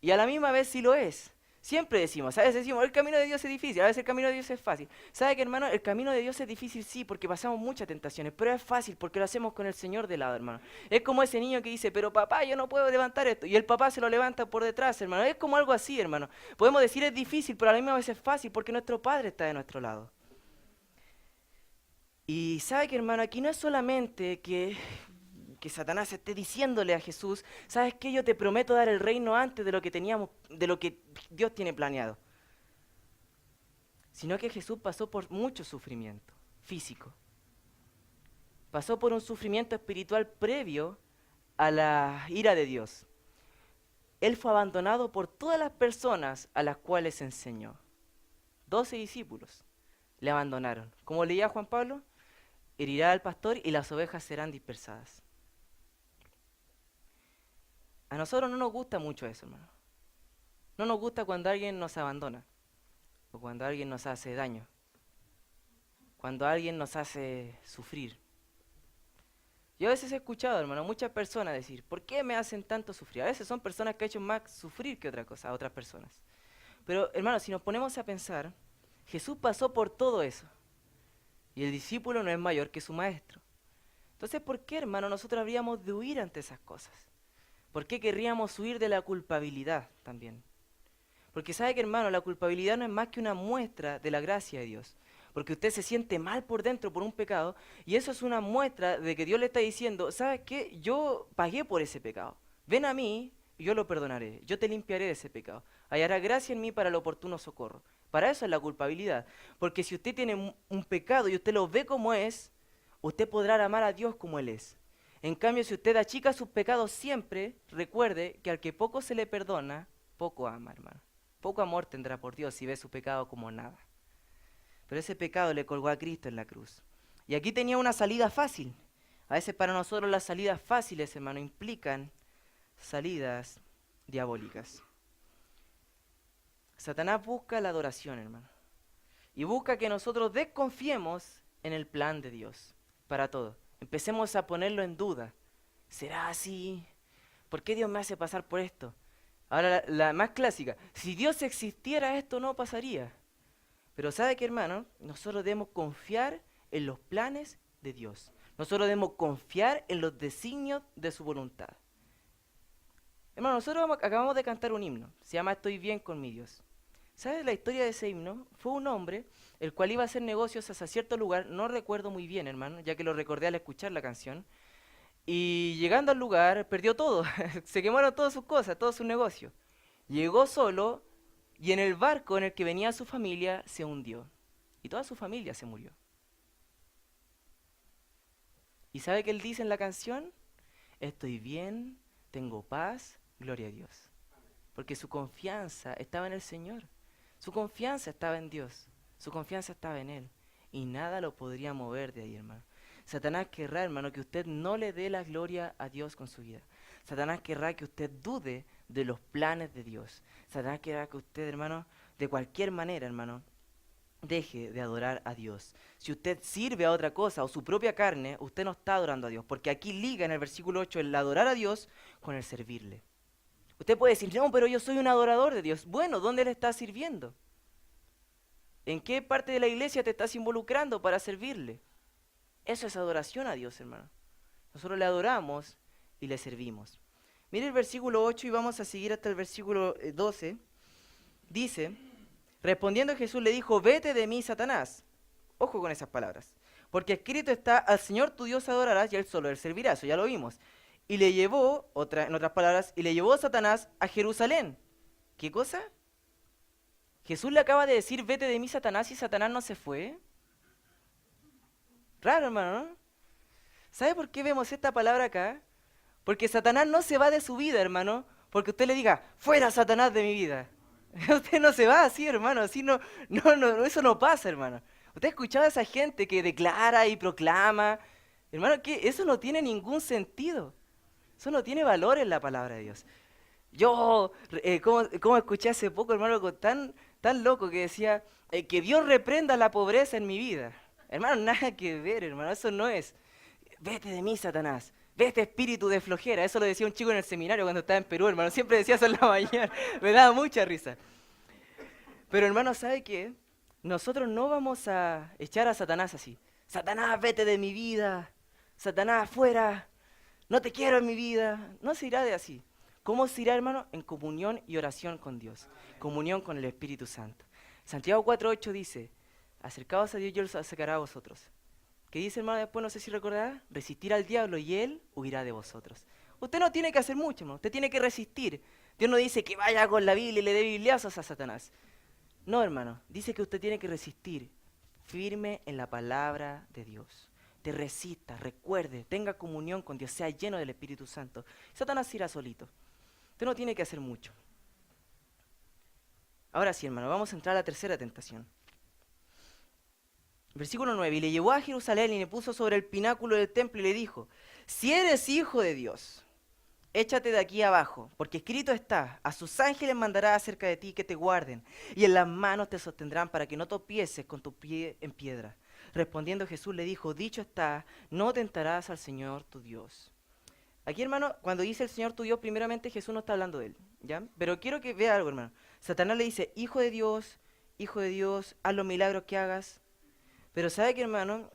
Y a la misma vez sí lo es. Siempre decimos, a veces decimos, el camino de Dios es difícil, a veces el camino de Dios es fácil. ¿Sabe qué, hermano? El camino de Dios es difícil, sí, porque pasamos muchas tentaciones, pero es fácil porque lo hacemos con el Señor de lado, hermano. Es como ese niño que dice, pero papá, yo no puedo levantar esto, y el papá se lo levanta por detrás, hermano. Es como algo así, hermano. Podemos decir es difícil, pero a la misma vez es fácil porque nuestro Padre está de nuestro lado. Y sabe que, hermano, aquí no es solamente que Satanás esté diciéndole a Jesús, ¿sabes qué? Yo te prometo dar el reino antes de lo que teníamos, de lo que Dios tiene planeado. Sino que Jesús pasó por mucho sufrimiento físico. Pasó por un sufrimiento espiritual previo a la ira de Dios. Él fue abandonado por todas las personas a las cuales enseñó. 12 discípulos le abandonaron. Como leía Juan Pablo, herirá al pastor y las ovejas serán dispersadas. A nosotros no nos gusta mucho eso, hermano. No nos gusta cuando alguien nos abandona o cuando alguien nos hace daño, cuando alguien nos hace sufrir. Yo a veces he escuchado, hermano, muchas personas decir, ¿por qué me hacen tanto sufrir? A veces son personas que han hecho más sufrir que otra cosa a otras personas. Pero, hermano, si nos ponemos a pensar, Jesús pasó por todo eso y el discípulo no es mayor que su maestro. Entonces, ¿por qué, hermano, nosotros habríamos de huir ante esas cosas? ¿Por qué querríamos huir de la culpabilidad también? Porque sabe que, hermano, la culpabilidad no es más que una muestra de la gracia de Dios. Porque usted se siente mal por dentro por un pecado y eso es una muestra de que Dios le está diciendo, ¿sabes qué? Yo pagué por ese pecado. Ven a mí y yo lo perdonaré. Yo te limpiaré de ese pecado. Hallará gracia en mí para el oportuno socorro. Para eso es la culpabilidad. Porque si usted tiene un pecado y usted lo ve como es, usted podrá amar a Dios como Él es. En cambio, si usted achica sus pecados siempre, recuerde que al que poco se le perdona, poco ama, hermano. Poco amor tendrá por Dios si ve su pecado como nada. Pero ese pecado le colgó a Cristo en la cruz. Y aquí tenía una salida fácil. A veces para nosotros las salidas fáciles, hermano, implican salidas diabólicas. Satanás busca la adoración, hermano. Y busca que nosotros desconfiemos en el plan de Dios para todo. Empecemos a ponerlo en duda. ¿Será así? ¿Por qué Dios me hace pasar por esto? Ahora la más clásica. Si Dios existiera, esto no pasaría. Pero ¿sabe qué, hermano? Nosotros debemos confiar en los planes de Dios. Nosotros debemos confiar en los designios de su voluntad. Hermano, acabamos de cantar un himno. Se llama Estoy bien con mi Dios. ¿Sabes la historia de ese himno? Fue un hombre el cual iba a hacer negocios hacia cierto lugar, no recuerdo muy bien, hermano, ya que lo recordé al escuchar la canción. Y llegando al lugar, perdió todo. Se quemaron todas sus cosas, todo su negocio. Llegó solo y en el barco en el que venía su familia se hundió. Y toda su familia se murió. ¿Y sabe qué él dice en la canción? Estoy bien, tengo paz, gloria a Dios. Porque su confianza estaba en el Señor. Su confianza estaba en Dios. Su confianza estaba en Él. Y nada lo podría mover de ahí, hermano. Satanás querrá, hermano, que usted no le dé la gloria a Dios con su vida. Satanás querrá que usted dude de los planes de Dios. Satanás querrá que usted, hermano, de cualquier manera, hermano, deje de adorar a Dios. Si usted sirve a otra cosa o su propia carne, usted no está adorando a Dios. Porque aquí liga en el versículo 8 el adorar a Dios con el servirle. Usted puede decir, no, pero yo soy un adorador de Dios. Bueno, ¿dónde le estás sirviendo? ¿En qué parte de la iglesia te estás involucrando para servirle? Eso es adoración a Dios, hermano. Nosotros le adoramos y le servimos. Mire el versículo 8 y vamos a seguir hasta el versículo 12. Dice, respondiendo Jesús le dijo, vete de mí, Satanás. Ojo con esas palabras. Porque escrito está, al Señor tu Dios adorarás y a Él solo Él servirás. Eso ya lo vimos. Y le llevó, en otras palabras, y le llevó Satanás a Jerusalén. ¿Qué cosa? Jesús le acaba de decir, vete de mí, Satanás, y Satanás no se fue. Raro, hermano, ¿no? ¿Sabe por qué vemos esta palabra acá? Porque Satanás no se va de su vida, hermano, porque usted le diga, fuera Satanás de mi vida. Usted no se va así, hermano, así no, eso no pasa, hermano. Usted ha escuchado a esa gente que declara y proclama, hermano, que eso no tiene ningún sentido. Eso no tiene valor en la palabra de Dios. Yo, como escuché hace poco, hermano, algo tan loco que decía, que Dios reprenda la pobreza en mi vida. Hermano, nada que ver, hermano, eso no es. Vete de mí, Satanás. Vete, espíritu de flojera. Eso lo decía un chico en el seminario cuando estaba en Perú, hermano. Siempre decía eso en la mañana. Me daba mucha risa. Pero, hermano, ¿sabe qué? Nosotros no vamos a echar a Satanás así. Satanás, vete de mi vida. Satanás, fuera. No te quiero en mi vida. No se irá de así. ¿Cómo se irá, hermano? En comunión y oración con Dios. Comunión con el Espíritu Santo. Santiago 4:8 dice, acercaos a Dios y Él os acercará a vosotros. ¿Qué dice, hermano? Después no sé si recordará, resistir al diablo y Él huirá de vosotros. Usted no tiene que hacer mucho, hermano. Usted tiene que resistir. Dios no dice que vaya con la Biblia y le dé bibliazos a Satanás. No, hermano. Dice que usted tiene que resistir firme en la palabra de Dios. Te resista, recuerde, tenga comunión con Dios, sea lleno del Espíritu Santo. Satanás irá solito. Usted no tiene que hacer mucho. Ahora sí, hermano, vamos a entrar a la tercera tentación. Versículo 9, y le llevó a Jerusalén y le puso sobre el pináculo del templo y le dijo, si eres hijo de Dios, échate de aquí abajo, porque escrito está, a sus ángeles mandará acerca de ti que te guarden, y en las manos te sostendrán para que no tropieces con tu pie en piedra. Respondiendo Jesús le dijo, dicho está, no tentarás al Señor tu Dios. Aquí, hermano, cuando dice el Señor tu Dios, primeramente Jesús no está hablando de él, ¿ya? Pero quiero que vea algo, hermano. Satanás le dice, hijo de Dios, haz los milagros que hagas. Pero ¿sabe qué, hermano?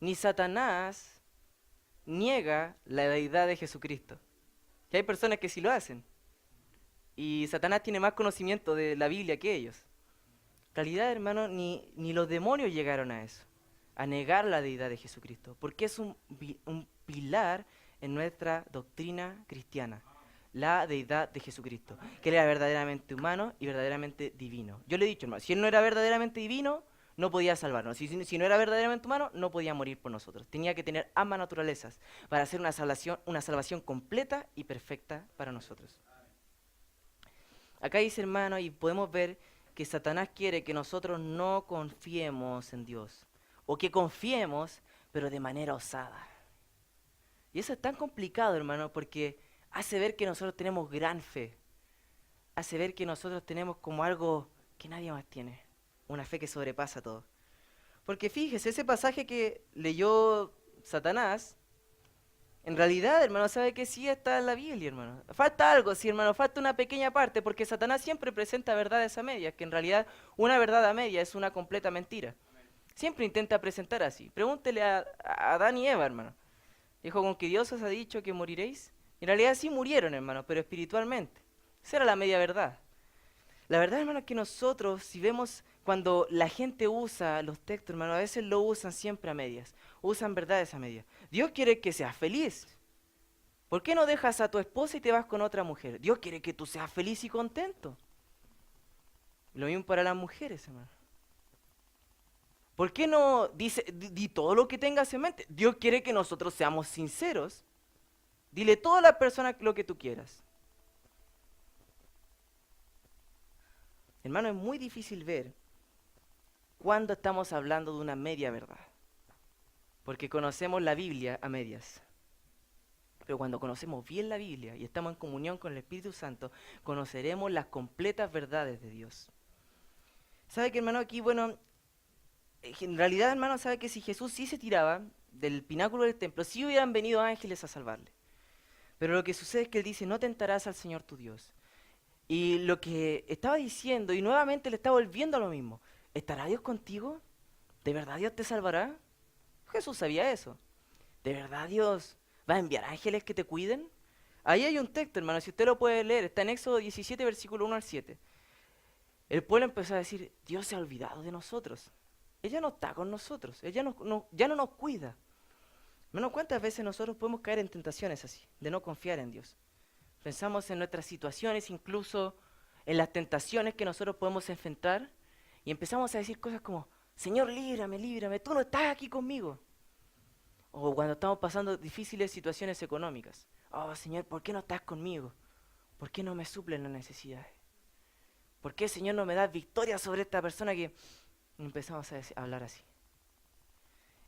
Ni Satanás niega la deidad de Jesucristo. Que hay personas que sí lo hacen. Y Satanás tiene más conocimiento de la Biblia que ellos. En realidad, hermano, ni los demonios llegaron a eso, a negar la deidad de Jesucristo, porque es un pilar en nuestra doctrina cristiana, la deidad de Jesucristo, que Él era verdaderamente humano y verdaderamente divino. Yo le he dicho, hermano, si Él no era verdaderamente divino, no podía salvarnos. Si no era verdaderamente humano, no podía morir por nosotros. Tenía que tener ambas naturalezas para hacer una salvación completa y perfecta para nosotros. Acá dice, hermano, y podemos ver que Satanás quiere que nosotros no confiemos en Dios, o que confiemos, pero de manera osada. Y eso es tan complicado, hermano, porque hace ver que nosotros tenemos gran fe. Hace ver que nosotros tenemos como algo que nadie más tiene. Una fe que sobrepasa todo. Porque fíjese, ese pasaje que leyó Satanás En realidad, hermano, sabe que sí está en la Biblia, hermano. Falta algo, sí, hermano, falta una pequeña parte, porque Satanás siempre presenta verdades a medias, que en realidad una verdad a media es una completa mentira. Siempre intenta presentar así. Pregúntele a Adán y Eva, hermano. Dijo, con que Dios os ha dicho que moriréis. En realidad sí murieron, hermano, pero espiritualmente. Esa era la media verdad. La verdad, hermano, es que nosotros, si vemos cuando la gente usa los textos, hermano, a veces lo usan siempre a medias. Usan verdades a medias. Dios quiere que seas feliz. ¿Por qué no dejas a tu esposa y te vas con otra mujer? Dios quiere que tú seas feliz y contento. Lo mismo para las mujeres, hermano. ¿Por qué no dice, di todo lo que tengas en mente? Dios quiere que nosotros seamos sinceros. Dile a todas las personas lo que tú quieras. Hermano, es muy difícil ver cuando estamos hablando de una media verdad. Porque conocemos la Biblia a medias. Pero cuando conocemos bien la Biblia y estamos en comunión con el Espíritu Santo, conoceremos las completas verdades de Dios. ¿Sabe que, hermano, aquí, bueno, en realidad, hermano, sabe que si Jesús sí se tiraba del pináculo del templo, sí hubieran venido ángeles a salvarle? Pero lo que sucede es que él dice, no tentarás al Señor tu Dios. Y lo que estaba diciendo, y nuevamente le está volviendo a lo mismo, ¿estará Dios contigo? ¿De verdad Dios te salvará? Jesús sabía eso. ¿De verdad Dios va a enviar ángeles que te cuiden? Ahí hay un texto, hermano, si usted lo puede leer, está en Éxodo 17, versículo 1 al 7. El pueblo empezó a decir, Dios se ha olvidado de nosotros. Ella no está con nosotros, ella ya no nos cuida. Hermano, ¿cuántas veces nosotros podemos caer en tentaciones así, de no confiar en Dios? Pensamos en nuestras situaciones, incluso en las tentaciones que nosotros podemos enfrentar, y empezamos a decir cosas como, Señor, líbrame, líbrame, tú no estás aquí conmigo. O cuando estamos pasando difíciles situaciones económicas. Oh, Señor, ¿por qué no estás conmigo? ¿Por qué no me suplen las necesidades? ¿Por qué, Señor, no me das victoria sobre esta persona que... Empezamos a hablar así.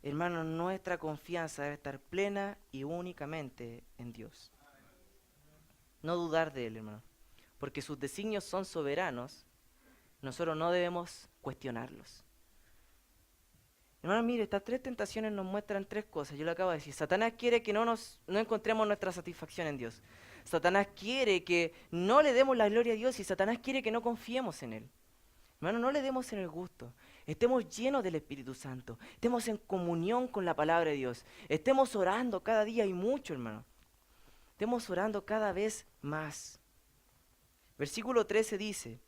Hermano, nuestra confianza debe estar plena y únicamente en Dios. No dudar de Él, hermano. Porque sus designios son soberanos, nosotros no debemos cuestionarlos. Hermano, mire, estas tres tentaciones nos muestran tres cosas. Yo lo acabo de decir. Satanás quiere que no encontremos nuestra satisfacción en Dios. Satanás quiere que no le demos la gloria a Dios y Satanás quiere que no confiemos en Él. Hermano, no le demos en el gusto. Estemos llenos del Espíritu Santo. Estemos en comunión con la palabra de Dios. Estemos orando cada día y mucho, hermano. Estemos orando cada vez más. Versículo 13 dice,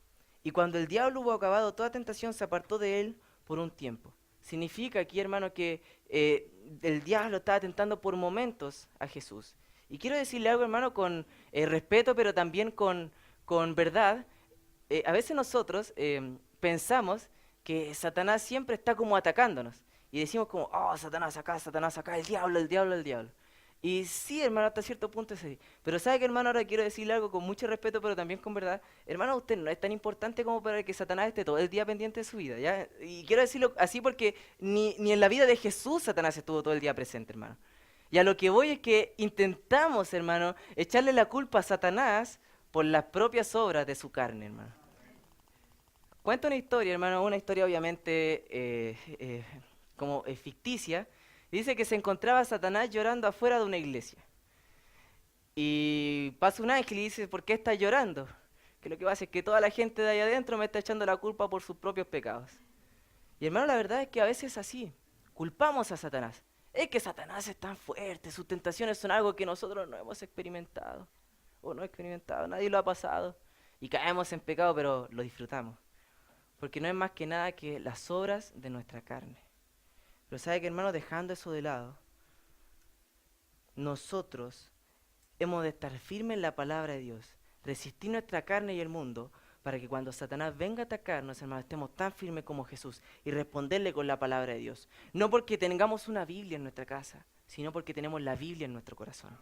y cuando el diablo hubo acabado toda tentación, se apartó de él por un tiempo. Significa aquí, hermano, que el diablo estaba tentando por momentos a Jesús. Y quiero decirle algo, hermano, con respeto, pero también con verdad. A veces nosotros pensamos que Satanás siempre está como atacándonos. Y decimos como, oh, Satanás acá, el diablo, el diablo, el diablo. Y sí, hermano, hasta cierto punto es así. Pero sabe que, hermano, ahora quiero decirle algo con mucho respeto, pero también con verdad. Hermano, usted no es tan importante como para que Satanás esté todo el día pendiente de su vida, ¿ya? Y quiero decirlo así porque ni en la vida de Jesús Satanás estuvo todo el día presente, hermano. Y a lo que voy es que intentamos, hermano, echarle la culpa a Satanás por las propias obras de su carne, hermano. Cuento una historia, hermano, una historia obviamente como ficticia. Dice que se encontraba Satanás llorando afuera de una iglesia. Y pasa un ángel y dice, ¿por qué estás llorando? Que lo que pasa es que toda la gente de ahí adentro me está echando la culpa por sus propios pecados. Y hermano, la verdad es que a veces es así. Culpamos a Satanás. Es que Satanás es tan fuerte, sus tentaciones son algo que nosotros no hemos experimentado. O no experimentado, nadie lo ha pasado. Y caemos en pecado, pero lo disfrutamos. Porque no es más que nada que las obras de nuestra carne. Pero sabe que, hermano, dejando eso de lado, nosotros hemos de estar firmes en la palabra de Dios, resistir nuestra carne y el mundo, para que cuando Satanás venga a atacarnos, hermano, estemos tan firmes como Jesús y responderle con la palabra de Dios. No porque tengamos una Biblia en nuestra casa, sino porque tenemos la Biblia en nuestro corazón.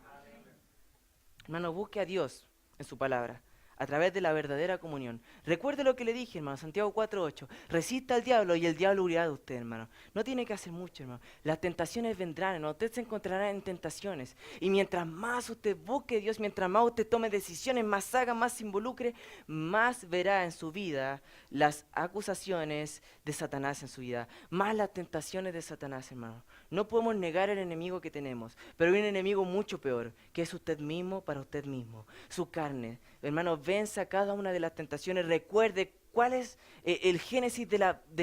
Hermano, busque a Dios en su palabra. a través de la verdadera comunión. Recuerde lo que le dije, hermano, Santiago 4:8. Resista al diablo y el diablo huirá de usted, hermano. No tiene que hacer mucho, hermano. Las tentaciones vendrán, hermano. Usted se encontrará en tentaciones. Y mientras más usted busque a Dios, mientras más usted tome decisiones, más haga, más se involucre, más verá en su vida las acusaciones de Satanás en su vida. Más las tentaciones de Satanás, hermano. No podemos negar el enemigo que tenemos, pero hay un enemigo mucho peor, que es usted mismo para usted mismo. Su carne. Hermano, venza cada una de las tentaciones. Recuerde cuál es el génesis de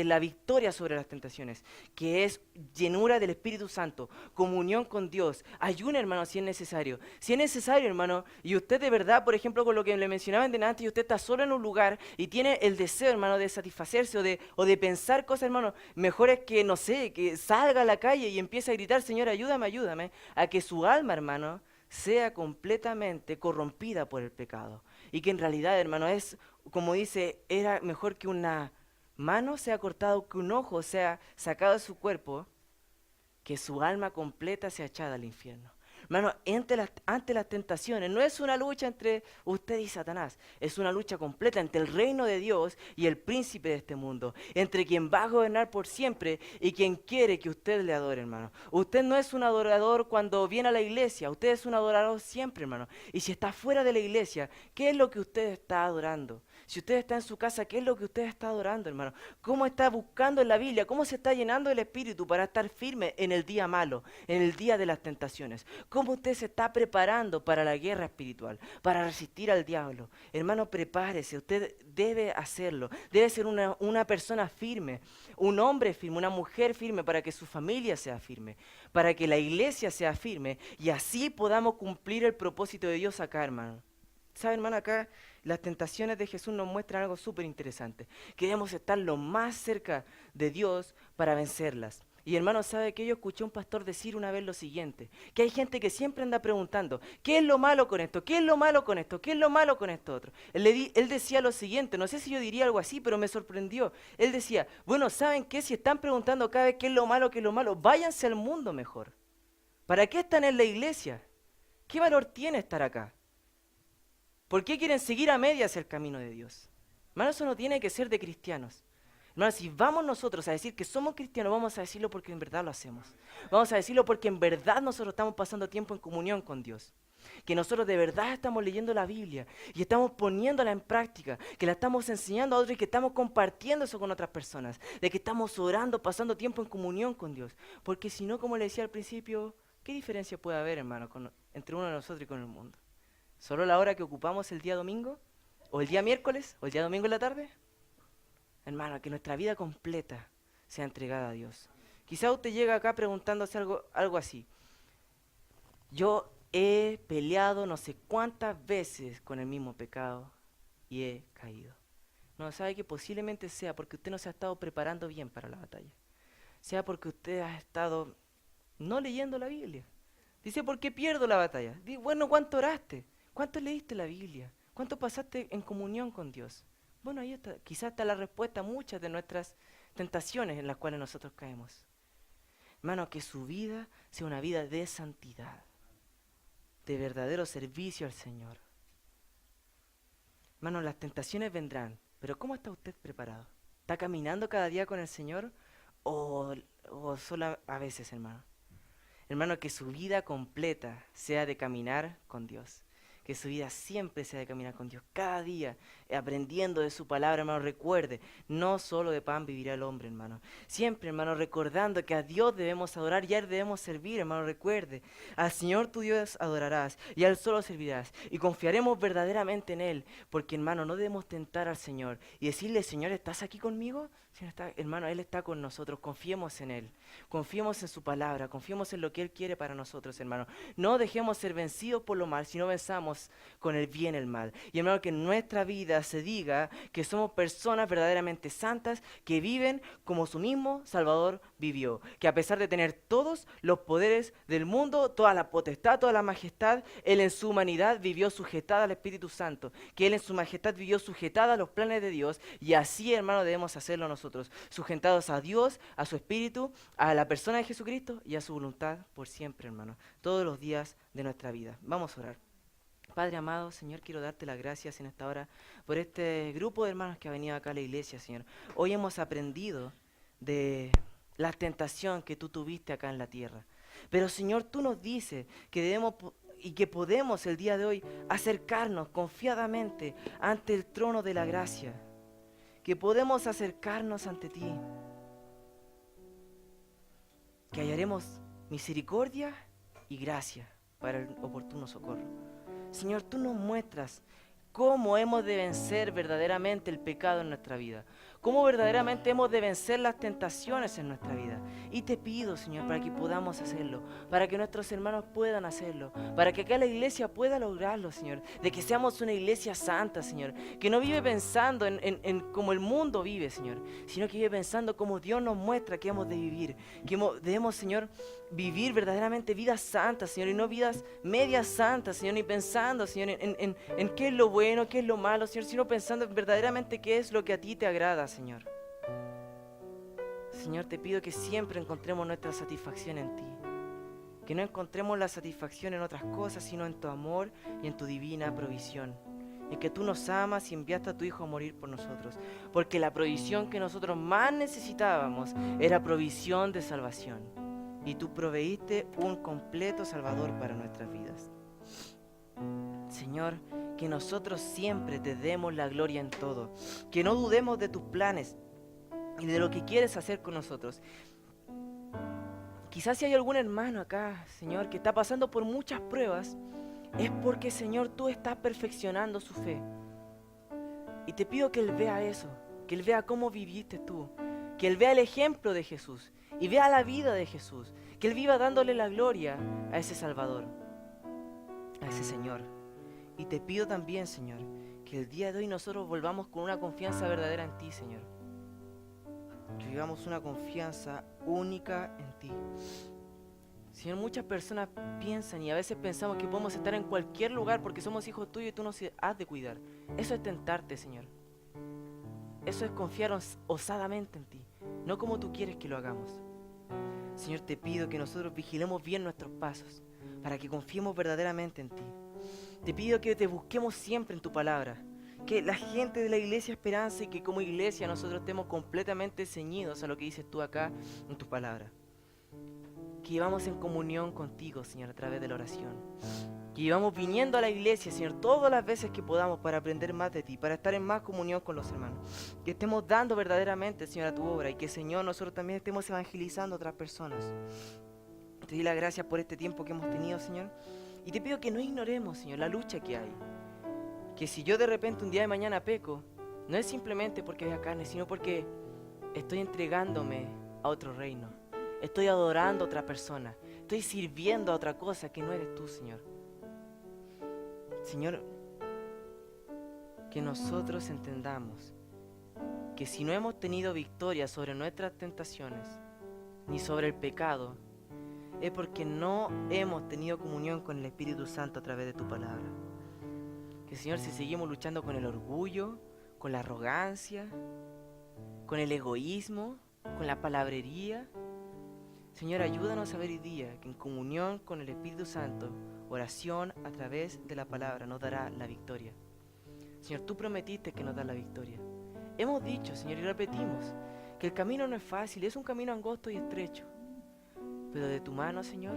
la victoria sobre las tentaciones, que es llenura del Espíritu Santo, comunión con Dios. Ayune, hermano, si es necesario. Si es necesario, hermano, y usted de verdad, por ejemplo, con lo que le mencionaban delante, y usted está solo en un lugar y tiene el deseo, hermano, de satisfacerse o de pensar cosas, hermano, mejor es que, no sé, que salga a la calle y empiece a gritar, Señor, ayúdame, ayúdame, a que su alma, hermano, sea completamente corrompida por el pecado. Y que en realidad, hermano, es, como dice, era mejor que una mano sea cortado, que un ojo sea sacado de su cuerpo, que su alma completa sea echada al infierno. Hermano, ante las tentaciones, no es una lucha entre usted y Satanás, es una lucha completa entre el reino de Dios y el príncipe de este mundo, entre quien va a gobernar por siempre y quien quiere que usted le adore, hermano. Usted no es un adorador cuando viene a la iglesia, usted es un adorador siempre, hermano. Y si está fuera de la iglesia, ¿qué es lo que usted está adorando? Si usted está en su casa, ¿qué es lo que usted está adorando, hermano? ¿Cómo está buscando en la Biblia? ¿Cómo se está llenando el Espíritu para estar firme en el día malo, en el día de las tentaciones? ¿Cómo usted se está preparando para la guerra espiritual, para resistir al diablo? Hermano, prepárese, usted debe hacerlo. Debe ser una persona firme, un hombre firme, una mujer firme para que su familia sea firme, para que la iglesia sea firme y así podamos cumplir el propósito de Dios acá, hermano. ¿Sabe, hermano? Acá las tentaciones de Jesús nos muestran algo súper interesante. Queremos estar lo más cerca de Dios para vencerlas. Y hermano, ¿sabe que yo escuché a un pastor decir una vez lo siguiente? Que hay gente que siempre anda preguntando, ¿qué es lo malo con esto? ¿Qué es lo malo con esto? ¿Qué es lo malo con esto otro? Él decía lo siguiente, no sé si yo diría algo así, pero me sorprendió. Él decía, bueno, ¿saben qué? Si están preguntando cada vez qué es lo malo, váyanse al mundo mejor. ¿Para qué están en la iglesia? ¿Qué valor tiene estar acá? ¿Por qué quieren seguir a medias el camino de Dios? Hermano, eso no tiene que ser de cristianos. Hermano, si vamos nosotros a decir que somos cristianos, vamos a decirlo porque en verdad lo hacemos. Vamos a decirlo porque en verdad nosotros estamos pasando tiempo en comunión con Dios. Que nosotros de verdad estamos leyendo la Biblia y estamos poniéndola en práctica, que la estamos enseñando a otros y que estamos compartiendo eso con otras personas. De que estamos orando, pasando tiempo en comunión con Dios. Porque si no, como le decía al principio, ¿qué diferencia puede haber, hermano, entre uno de nosotros y con el mundo? ¿Solo la hora que ocupamos el día domingo? ¿O el día miércoles? ¿O el día domingo en la tarde? Hermano, que nuestra vida completa sea entregada a Dios. Quizá usted llega acá preguntándose algo así. Yo he peleado no sé cuántas veces con el mismo pecado y he caído. No, sabe que posiblemente sea porque usted no se ha estado preparando bien para la batalla. Sea porque usted ha estado no leyendo la Biblia. Dice, ¿por qué pierdo la batalla? Bueno, ¿cuánto oraste? ¿Cuánto leíste la Biblia? ¿Cuánto pasaste en comunión con Dios? Bueno, ahí está, quizás está la respuesta a muchas de nuestras tentaciones en las cuales nosotros caemos. Hermano, que su vida sea una vida de santidad, de verdadero servicio al Señor. Hermano, las tentaciones vendrán, pero ¿cómo está usted preparado? ¿Está caminando cada día con el Señor o solo a veces, hermano? Hermano, que su vida completa sea de caminar con Dios. Que su vida siempre sea de caminar con Dios. Cada día, aprendiendo de su palabra, hermano, recuerde, no solo de pan vivirá el hombre, hermano. Siempre, hermano, recordando que a Dios debemos adorar y a Él debemos servir, hermano, recuerde. Al Señor tu Dios adorarás y a Él solo servirás. Y confiaremos verdaderamente en Él, porque, hermano, no debemos tentar al Señor y decirle, Señor, ¿estás aquí conmigo? Hermano, Él está con nosotros, confiemos en Él, confiemos en su palabra, confiemos en lo que Él quiere para nosotros, hermano. No dejemos ser vencidos por lo mal, sino venzamos con el bien el mal. Y hermano, que en nuestra vida se diga que somos personas verdaderamente santas, que viven como su mismo Salvador vivió. Que a pesar de tener todos los poderes del mundo, toda la potestad, toda la majestad, Él en su humanidad vivió sujetada al Espíritu Santo. Que Él en su majestad vivió sujetada a los planes de Dios. Y así, hermano, debemos hacerlo nosotros. Sujetados a Dios, a su Espíritu, a la persona de Jesucristo y a su voluntad por siempre, hermano. Todos los días de nuestra vida. Vamos a orar. Padre amado, Señor, quiero darte las gracias en esta hora por este grupo de hermanos que ha venido acá a la iglesia, Señor. Hoy hemos aprendido de la tentación que tú tuviste acá en la tierra. Pero, Señor, tú nos dices que debemos y que podemos el día de hoy acercarnos confiadamente ante el trono de la gracia. Que podemos acercarnos ante ti. Que hallaremos misericordia y gracia para el oportuno socorro. Señor, tú nos muestras cómo hemos de vencer verdaderamente el pecado en nuestra vida, cómo verdaderamente hemos de vencer las tentaciones en nuestra vida. Y te pido, Señor, para que podamos hacerlo, para que nuestros hermanos puedan hacerlo, para que acá la iglesia pueda lograrlo, Señor, de que seamos una iglesia santa, Señor, que no vive pensando en cómo el mundo vive, Señor, sino que vive pensando como Dios nos muestra que hemos de vivir, que debemos, Señor, vivir verdaderamente vidas santas, Señor, y no vidas medias santas, Señor, ni pensando, Señor, en qué es lo bueno, qué es lo malo, Señor, sino pensando verdaderamente qué es lo que a ti te agrada, Señor. Señor, te pido que siempre encontremos nuestra satisfacción en ti, que no encontremos la satisfacción en otras cosas, sino en tu amor y en tu divina provisión, en que tú nos amas y enviaste a tu Hijo a morir por nosotros, porque la provisión que nosotros más necesitábamos era provisión de salvación, y tú proveíste un completo Salvador para nuestras vidas. Señor, que nosotros siempre te demos la gloria en todo, que no dudemos de tus planes y de lo que quieres hacer con nosotros. Quizás si hay algún hermano acá, Señor, que está pasando por muchas pruebas, es porque, Señor, tú estás perfeccionando su fe. Y te pido que Él vea eso, que Él vea cómo viviste tú, que Él vea el ejemplo de Jesús y vea la vida de Jesús, que Él viva dándole la gloria a ese Salvador, a ese Señor. Y te pido también, Señor, que el día de hoy nosotros volvamos con una confianza verdadera en ti, Señor. Que vivamos una confianza única en ti. Señor, muchas personas piensan y a veces pensamos que podemos estar en cualquier lugar porque somos hijos tuyos y tú nos has de cuidar. Eso es tentarte, Señor. Eso es confiar osadamente en ti, no como tú quieres que lo hagamos. Señor, te pido que nosotros vigilemos bien nuestros pasos para que confiemos verdaderamente en ti. Te pido que te busquemos siempre en tu palabra, que la gente de la iglesia Esperanza y que como iglesia nosotros estemos completamente ceñidos a lo que dices tú acá en tu palabra. Que llevamos en comunión contigo, Señor, a través de la oración. Que llevamos viniendo a la iglesia, Señor, todas las veces que podamos para aprender más de ti, para estar en más comunión con los hermanos. Que estemos dando verdaderamente, Señor, a tu obra y que, Señor, nosotros también estemos evangelizando a otras personas. Te doy las gracias por este tiempo que hemos tenido, Señor. Y te pido que no ignoremos, Señor, la lucha que hay. Que si yo de repente un día de mañana peco, no es simplemente porque vea carne, sino porque estoy entregándome a otro reino. Estoy adorando a otra persona. Estoy sirviendo a otra cosa que no eres tú, Señor. Señor, que nosotros entendamos que si no hemos tenido victoria sobre nuestras tentaciones, ni sobre el pecado, es porque no hemos tenido comunión con el Espíritu Santo a través de tu palabra. Que, Señor, si seguimos luchando con el orgullo, con la arrogancia, con el egoísmo, con la palabrería, Señor, ayúdanos a ver hoy día que en comunión con el Espíritu Santo, oración a través de la palabra nos dará la victoria. Señor, tú prometiste que nos das la victoria. Hemos dicho, Señor, y repetimos, que el camino no es fácil, es un camino angosto y estrecho. Pero de tu mano, Señor,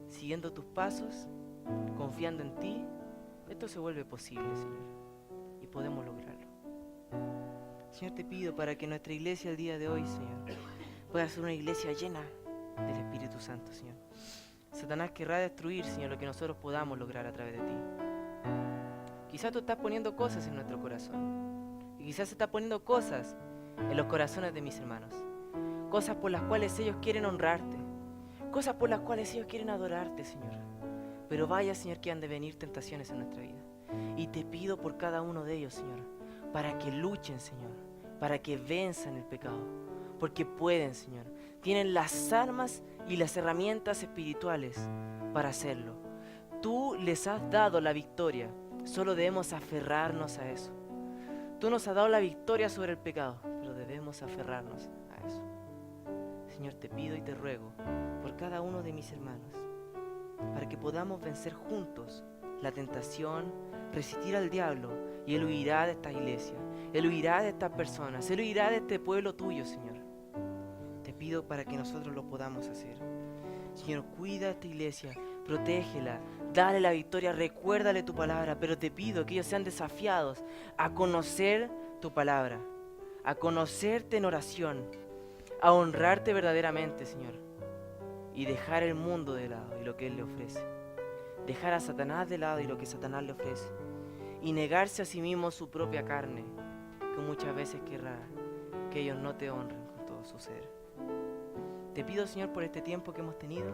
siguiendo tus pasos, confiando en ti, esto se vuelve posible, Señor, y podemos lograrlo. Señor, te pido para que nuestra iglesia el día de hoy, Señor, pueda ser una iglesia llena del Espíritu Santo, Señor. Satanás querrá destruir, Señor, lo que nosotros podamos lograr a través de ti. Quizás tú estás poniendo cosas en nuestro corazón, y quizás está poniendo cosas en los corazones de mis hermanos, cosas por las cuales ellos quieren honrarte, cosas por las cuales ellos quieren adorarte, Señor. Pero vaya, Señor, que han de venir tentaciones en nuestra vida. Y te pido por cada uno de ellos, Señor, para que luchen, Señor, para que venzan el pecado. Porque pueden, Señor. Tienen las armas y las herramientas espirituales para hacerlo. Tú les has dado la victoria. Solo debemos aferrarnos a eso. Tú nos has dado la victoria sobre el pecado, pero debemos aferrarnos a eso. Señor, te pido y te ruego por cada uno de mis hermanos, para que podamos vencer juntos la tentación, resistir al diablo, y Él huirá de esta iglesia, Él huirá de estas personas, Él huirá de este pueblo tuyo, Señor. Te pido para que nosotros lo podamos hacer. Señor, cuida a esta iglesia, protégela, dale la victoria, recuérdale tu palabra, pero te pido que ellos sean desafiados a conocer tu palabra, a conocerte en oración, a honrarte verdaderamente, Señor, y dejar el mundo de lado y lo que Él le ofrece. Dejar a Satanás de lado y lo que Satanás le ofrece. Y negarse a sí mismo su propia carne, que muchas veces querrá que ellos no te honren con todo su ser. Te pido, Señor, por este tiempo que hemos tenido.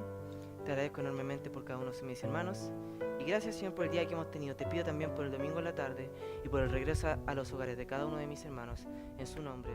Te agradezco enormemente por cada uno de mis hermanos. Y gracias, Señor, por el día que hemos tenido. Te pido también por el domingo en la tarde y por el regreso a los hogares de cada uno de mis hermanos. En su nombre.